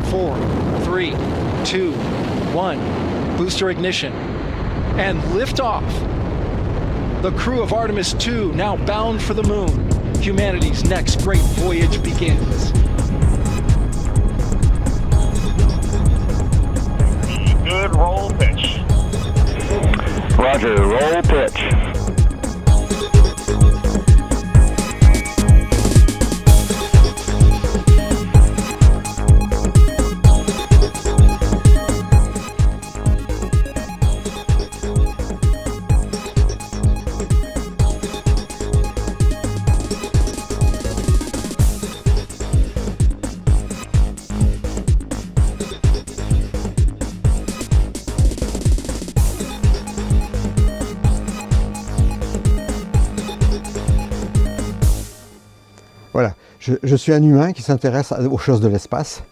4, 3, 2, 1. Booster ignition. And liftoff. The crew of Artemis II now bound for the moon. Humanity's next great voyage begins. Good roll pitch. Roger, roll pitch. Voilà, je suis un humain qui s'intéresse aux choses de l'espace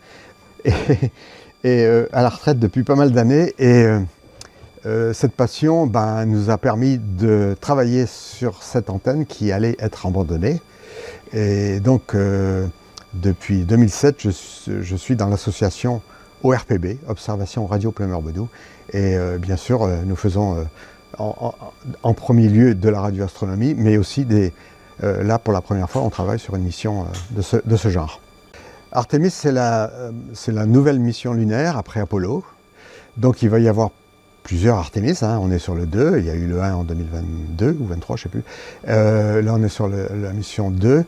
et à la retraite depuis pas mal d'années. Et cette passion nous a permis de travailler sur cette antenne qui allait être abandonnée. Et donc, depuis 2007, je suis dans l'association ORPB, Observation Radio Plumeur-Bodou. Et bien sûr, nous faisons en premier lieu de la radioastronomie, mais aussi là, pour la première fois, on travaille sur une mission de ce genre. Artemis, c'est la nouvelle mission lunaire après Apollo. Donc il va y avoir plusieurs Artemis, hein. On est sur le 2, il y a eu le 1 en 2022 ou 23, je ne sais plus. Là, on est sur la mission 2,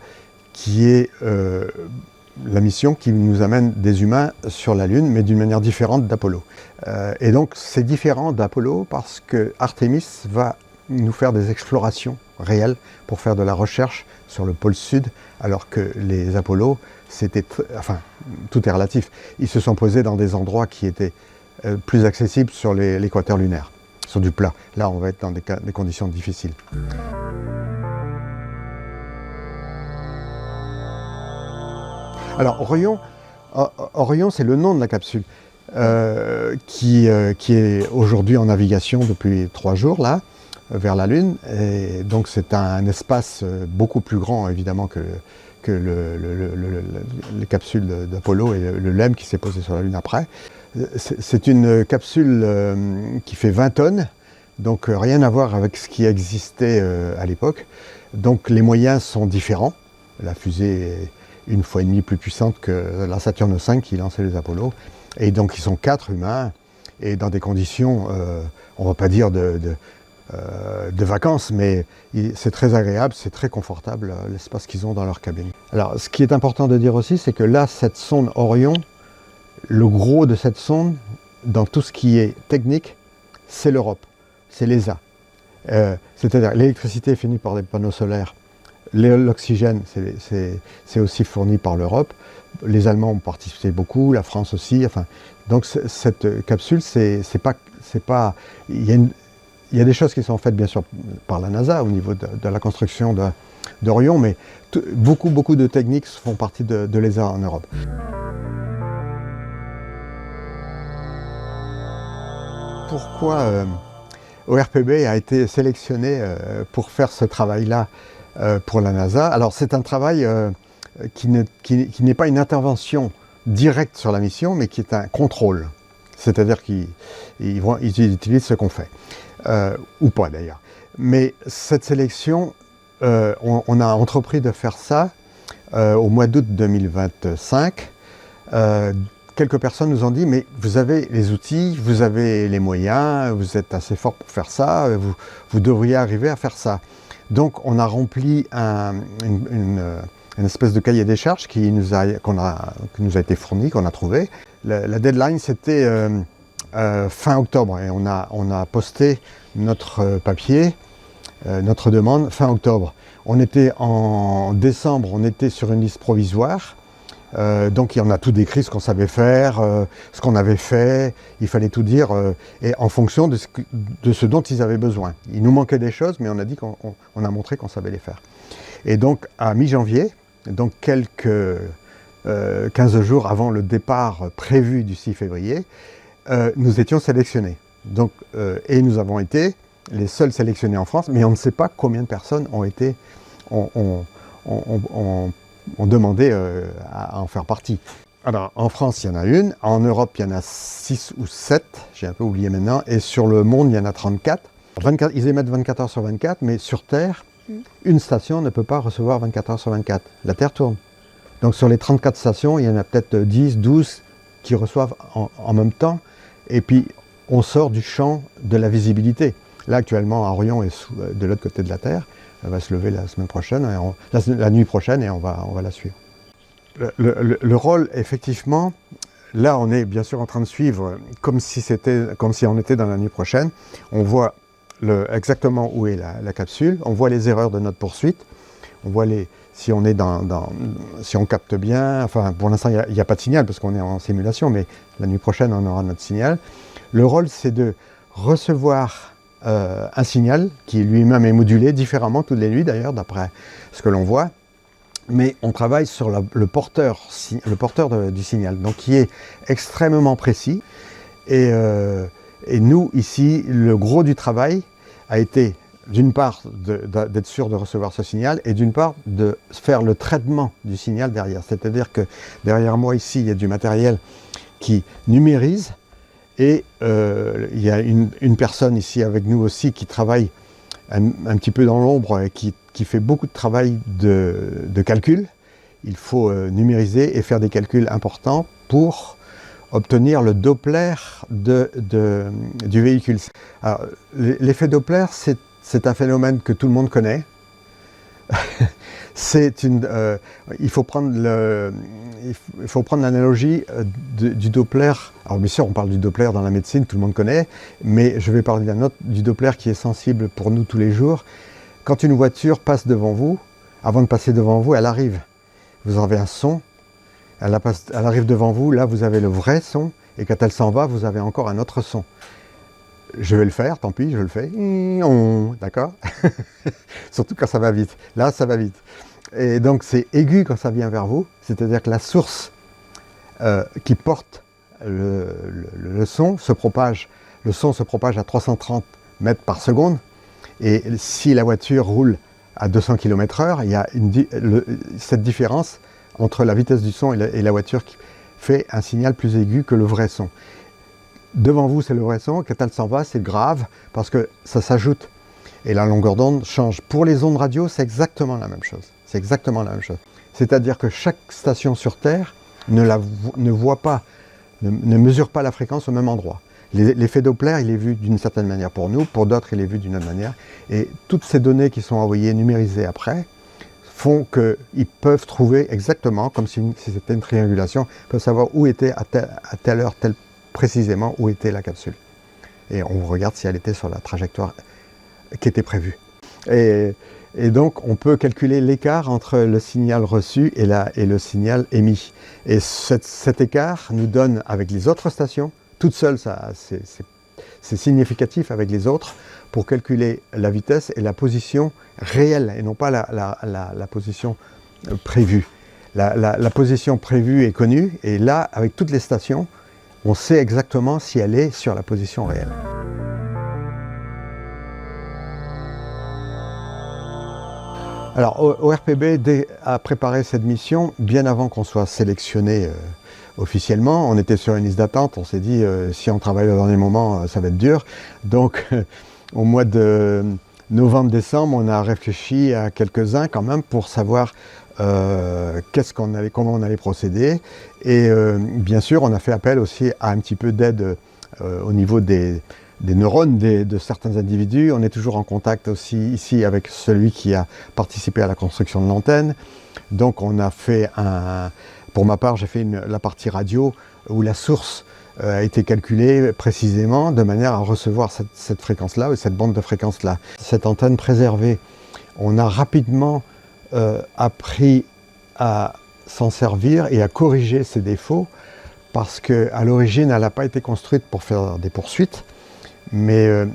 qui est la mission qui nous amène des humains sur la Lune, mais d'une manière différente d'Apollo. Et donc c'est différent d'Apollo parce que Artemis va nous faire des explorations réelles pour faire de la recherche sur le pôle sud, alors que les Apollo, tout est relatif. Ils se sont posés dans des endroits qui étaient plus accessibles sur l'équateur lunaire, sur du plat. Là, on va être dans des conditions difficiles. Alors, Orion, c'est le nom de la capsule qui est aujourd'hui en navigation depuis 3 jours, là, vers la Lune. Et donc c'est un espace beaucoup plus grand évidemment que les capsules d'Apollo et le LEM qui s'est posé sur la Lune après. C'est une capsule qui fait 20 tonnes, donc rien à voir avec ce qui existait à l'époque. Donc les moyens sont différents. La fusée est 1,5 fois plus puissante que la Saturne V qui lançait les Apollo. Et donc ils sont 4 humains et dans des conditions, on ne va pas dire de vacances, mais c'est très agréable, c'est très confortable l'espace qu'ils ont dans leur cabine. Alors, ce qui est important de dire aussi, c'est que là, cette sonde Orion, le gros de cette sonde, dans tout ce qui est technique, c'est l'Europe, c'est l'ESA. C'est-à-dire l'électricité est fournie par des panneaux solaires, l'oxygène, c'est aussi fourni par l'Europe. Les Allemands ont participé beaucoup, la France aussi. Enfin, donc cette capsule, il y a des choses qui sont faites bien sûr par la NASA au niveau de la construction d'Orion, mais beaucoup de techniques font partie de l'ESA en Europe. Pourquoi ORPB a été sélectionné pour faire ce travail-là pour la NASA? Alors c'est un travail qui n'est pas une intervention directe sur la mission, mais qui est un contrôle. C'est-à-dire qu'ils utilisent ce qu'on fait. Ou pas d'ailleurs. Mais cette sélection, on a entrepris de faire ça au mois d'août 2025. Quelques personnes nous ont dit, mais vous avez les outils, vous avez les moyens, vous êtes assez fort pour faire ça, vous devriez arriver à faire ça. Donc on a rempli une espèce de cahier des charges qui nous a été fourni, qu'on a trouvé. La deadline c'était fin octobre et on a posté notre papier, notre demande fin octobre. On était en décembre, on était sur une liste provisoire, donc on a tout décrit, ce qu'on savait faire, ce qu'on avait fait, il fallait tout dire, et en fonction de ce dont ils avaient besoin. Il nous manquait des choses, mais on a dit qu'on a montré qu'on savait les faire. Et donc à mi-janvier, donc quelques 15 jours avant le départ prévu du 6 février, nous étions sélectionnés. Donc, et nous avons été les seuls sélectionnés en France, mais on ne sait pas combien de personnes ont demandé à en faire partie. Alors, en France, il y en a une. En Europe, il y en a 6 ou 7. J'ai un peu oublié maintenant. Et sur le monde, il y en a 34. Ils émettent 24 heures sur 24, mais sur Terre, une station ne peut pas recevoir 24 heures sur 24. La Terre tourne. Donc, sur les 34 stations, il y en a peut-être 10, 12 qui reçoivent en même temps. Et puis, on sort du champ de la visibilité. Là, actuellement, Orion est de l'autre côté de la Terre. Elle va se lever la semaine prochaine, la nuit prochaine, et on va la suivre. Le rôle, effectivement, là, on est bien sûr en train de suivre comme si on était dans la nuit prochaine. On voit exactement où est la capsule. On voit les erreurs de notre poursuite. On voit si on capte bien. Enfin, pour l'instant, il n'y a pas de signal parce qu'on est en simulation, mais la nuit prochaine, on aura notre signal. Le rôle, c'est de recevoir un signal qui lui-même est modulé différemment toutes les nuits, d'ailleurs, d'après ce que l'on voit. Mais on travaille sur le porteur du signal, donc qui est extrêmement précis. Et nous, ici, le gros du travail a été, d'une part, d'être sûr de recevoir ce signal, et d'une part, de faire le traitement du signal derrière. C'est-à-dire que derrière moi, ici, il y a du matériel qui numérise, et il y a une personne ici avec nous aussi qui travaille un petit peu dans l'ombre et qui fait beaucoup de travail de calcul. Il faut numériser et faire des calculs importants pour obtenir le Doppler du véhicule. Alors, l'effet Doppler, c'est un phénomène que tout le monde connaît. Il faut prendre l'analogie du Doppler. Alors bien sûr, on parle du Doppler dans la médecine, tout le monde connaît, mais je vais parler du Doppler qui est sensible pour nous tous les jours. Quand une voiture passe devant vous, avant de passer devant vous, elle arrive. Vous avez un son, elle arrive devant vous, là vous avez le vrai son, et quand elle s'en va, vous avez encore un autre son. Je vais le faire, tant pis, je le fais. D'accord. Surtout quand ça va vite. Là, ça va vite. Et donc, c'est aigu quand ça vient vers vous. C'est-à-dire que la source qui porte le son se propage. Le son se propage à 330 mètres par seconde. Et si la voiture roule à 200 km/h, il y a cette différence entre la vitesse du son et la voiture qui fait un signal plus aigu que le vrai son. Devant vous, c'est le vrai son. Quand elle s'en va, c'est grave parce que ça s'ajoute. Et la longueur d'onde change. Pour les ondes radio, c'est exactement la même chose. C'est exactement la même chose. C'est-à-dire que chaque station sur Terre ne mesure pas la fréquence au même endroit. L'effet Doppler, il est vu d'une certaine manière pour nous, pour d'autres, il est vu d'une autre manière. Et toutes ces données qui sont envoyées, numérisées après, font qu'ils peuvent trouver exactement, comme si c'était une triangulation, ils peuvent savoir où était à telle heure, précisément où était la capsule. Et on regarde si elle était sur la trajectoire qui était prévue. Et donc, on peut calculer l'écart entre le signal reçu et le signal émis. Et cet écart nous donne, avec les autres stations, toute seule, c'est significatif avec les autres, pour calculer la vitesse et la position réelle, et non pas la position prévue. La position prévue est connue, et là, avec toutes les stations, on sait exactement si elle est sur la position réelle. Alors, ORPB a préparé cette mission bien avant qu'on soit sélectionné officiellement. On était sur une liste d'attente, on s'est dit si on travaille au dernier moment, ça va être dur. Donc, au mois de novembre-décembre, on a réfléchi à quelques-uns quand même pour savoir comment on allait procéder. Et bien sûr, on a fait appel aussi à un petit peu d'aide au niveau des neurones de certains individus. On est toujours en contact aussi ici avec celui qui a participé à la construction de l'antenne. Donc on a fait pour ma part, j'ai fait la partie radio où la source a été calculée précisément de manière à recevoir cette fréquence-là, cette bande de fréquence-là. Cette antenne préservée, on a rapidement appris à s'en servir et à corriger ses défauts parce qu'à l'origine, elle n'a pas été construite pour faire des poursuites, mais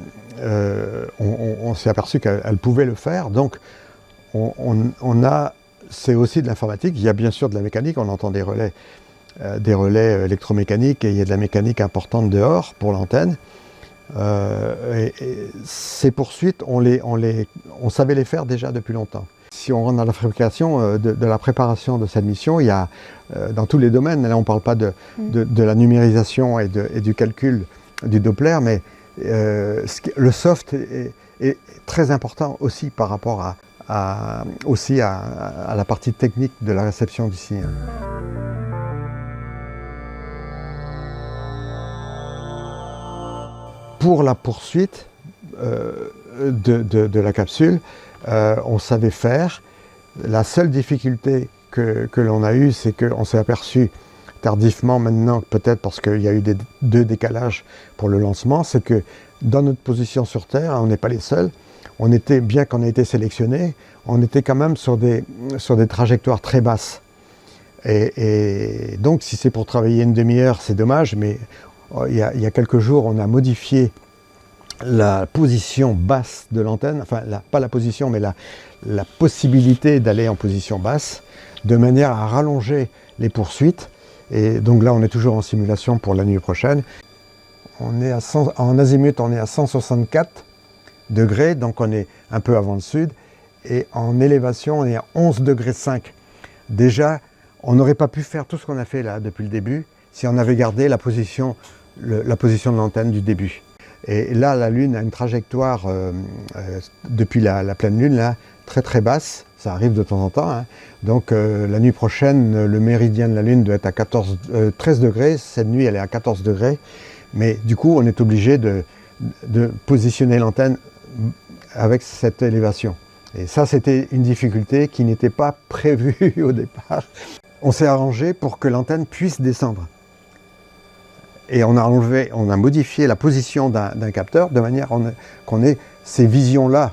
on s'est aperçu qu'elle pouvait le faire. Donc, c'est aussi de l'informatique. Il y a bien sûr de la mécanique, on entend des relais électromécaniques et il y a de la mécanique importante dehors pour l'antenne. Et ces poursuites, on savait les faire déjà depuis longtemps. si on rentre dans la fabrication, de la préparation de cette mission, il y a dans tous les domaines, là on ne parle pas de la numérisation et du calcul du Doppler, mais le soft est très important aussi par rapport à la partie technique de la réception du signal. Pour la poursuite de la capsule, on savait faire. La seule difficulté que l'on a eue, c'est qu'on s'est aperçu tardivement maintenant, peut-être parce qu'il y a eu deux décalages pour le lancement, c'est que dans notre position sur Terre, on n'est pas les seuls, bien qu'on ait été sélectionnés, on était quand même sur des trajectoires très basses. Et donc, si c'est pour travailler une demi-heure, c'est dommage, mais il y a quelques jours, on a modifié la position basse de l'antenne, enfin, pas la position, mais la possibilité d'aller en position basse, de manière à rallonger les poursuites. Et donc là, on est toujours en simulation pour la nuit prochaine. En azimut, on est à 164 degrés, donc on est un peu avant le sud. Et en élévation, on est à 11 degrés 5. Déjà, on n'aurait pas pu faire tout ce qu'on a fait là depuis le début si on avait gardé la position de l'antenne du début. Et là, la Lune a une trajectoire depuis la pleine Lune, là, très très basse. Ça arrive de temps en temps. Hein. Donc la nuit prochaine, le méridien de la Lune doit être à 13 degrés. Cette nuit, elle est à 14 degrés. Mais du coup, on est obligé de positionner l'antenne avec cette élévation. Et ça, c'était une difficulté qui n'était pas prévue au départ. On s'est arrangé pour que l'antenne puisse descendre. Et on a modifié la position d'un capteur de manière qu'on ait ces visions-là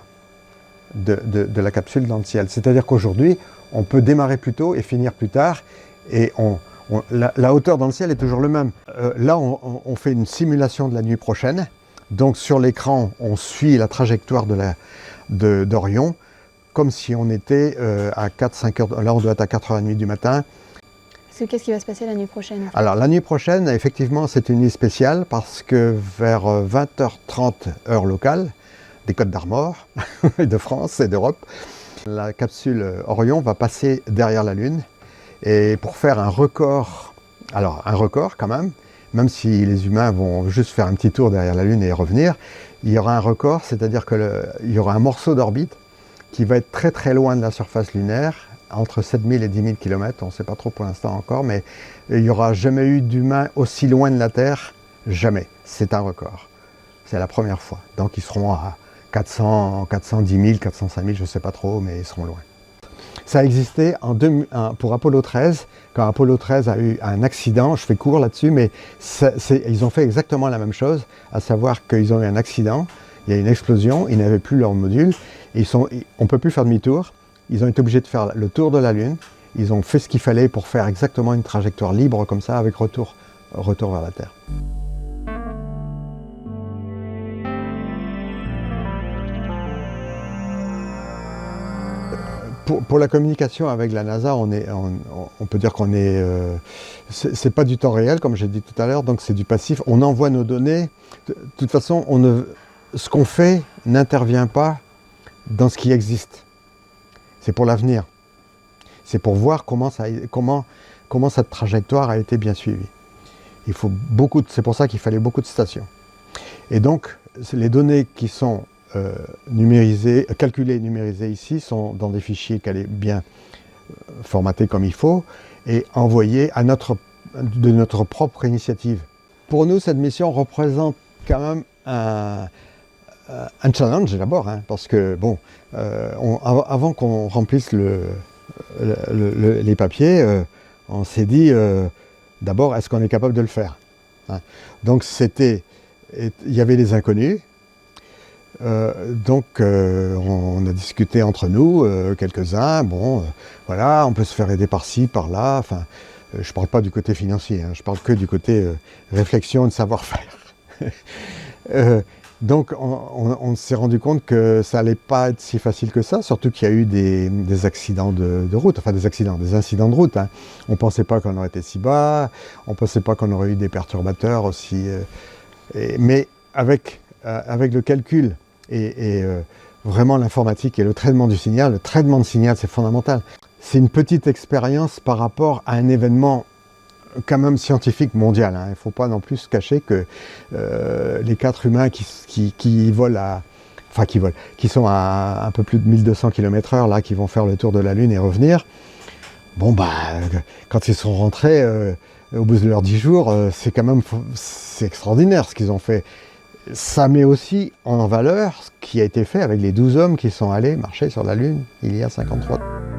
de la capsule dans le ciel. C'est-à-dire qu'aujourd'hui, on peut démarrer plus tôt et finir plus tard, et la hauteur dans le ciel est toujours le même. Là, on fait une simulation de la nuit prochaine. Donc sur l'écran, on suit la trajectoire d'Orion, comme si on était à 4-5 heures. Là, on doit être à 4h30 du matin. Qu'est-ce qui va se passer la nuit prochaine? Alors la nuit prochaine, effectivement, c'est une nuit spéciale parce que vers 20h30 heure locale, des Côtes d'Armor, de France et d'Europe, la capsule Orion va passer derrière la Lune, et pour faire un record, alors un record quand même si les humains vont juste faire un petit tour derrière la Lune et revenir, il y aura un record, c'est-à-dire qu'il y aura un morceau d'orbite qui va être très très loin de la surface lunaire, entre 7000 et 10 000 km, on ne sait pas trop pour l'instant encore, mais il n'y aura jamais eu d'humains aussi loin de la Terre, jamais. C'est un record. C'est la première fois. Donc ils seront à 410 000, 405 000, je ne sais pas trop, mais ils seront loin. Ça a existé pour Apollo 13, quand Apollo 13 a eu un accident, je fais court là-dessus, mais ils ont fait exactement la même chose, à savoir qu'ils ont eu un accident, il y a une explosion, ils n'avaient plus leur module, on ne peut plus faire demi-tour. Ils ont été obligés de faire le tour de la Lune. Ils ont fait ce qu'il fallait pour faire exactement une trajectoire libre comme ça, avec retour vers la Terre. Pour la communication avec la NASA, on peut dire qu'on est... c'est pas du temps réel, comme j'ai dit tout à l'heure, donc c'est du passif. On envoie nos données. De toute façon, ce qu'on fait n'intervient pas dans ce qui existe. C'est pour l'avenir. C'est pour voir comment cette trajectoire a été bien suivie. C'est pour ça qu'il fallait beaucoup de stations. Et donc, les données qui sont calculées et numérisées ici sont dans des fichiers bien formatés comme il faut et envoyés de notre propre initiative. Pour nous, cette mission représente quand même un challenge d'abord, hein, parce que bon, avant qu'on remplisse les papiers, on s'est dit d'abord, est-ce qu'on est capable de le faire, hein. Donc il y avait des inconnus, donc on a discuté entre nous, quelques-uns, voilà, on peut se faire aider par-ci, par-là, enfin, je ne parle pas du côté financier, hein, je parle que du côté réflexion et de savoir-faire. Donc on s'est rendu compte que ça n'allait pas être si facile que ça, surtout qu'il y a eu des accidents de route, enfin des incidents de route. Hein. On ne pensait pas qu'on aurait été si bas, on ne pensait pas qu'on aurait eu des perturbateurs aussi. Mais avec le calcul et vraiment l'informatique et le traitement du signal. Le traitement de signal, c'est fondamental. C'est une petite expérience par rapport à un événement quand même scientifique mondial. Il ne faut pas non plus se cacher que les 4 humains qui volent qui sont à un peu plus de 1200 km/h, là, qui vont faire le tour de la Lune et revenir, bon bah, quand ils sont rentrés au bout de leurs 10 jours, c'est extraordinaire ce qu'ils ont fait. Ça met aussi en valeur ce qui a été fait avec les 12 hommes qui sont allés marcher sur la Lune il y a 53 ans.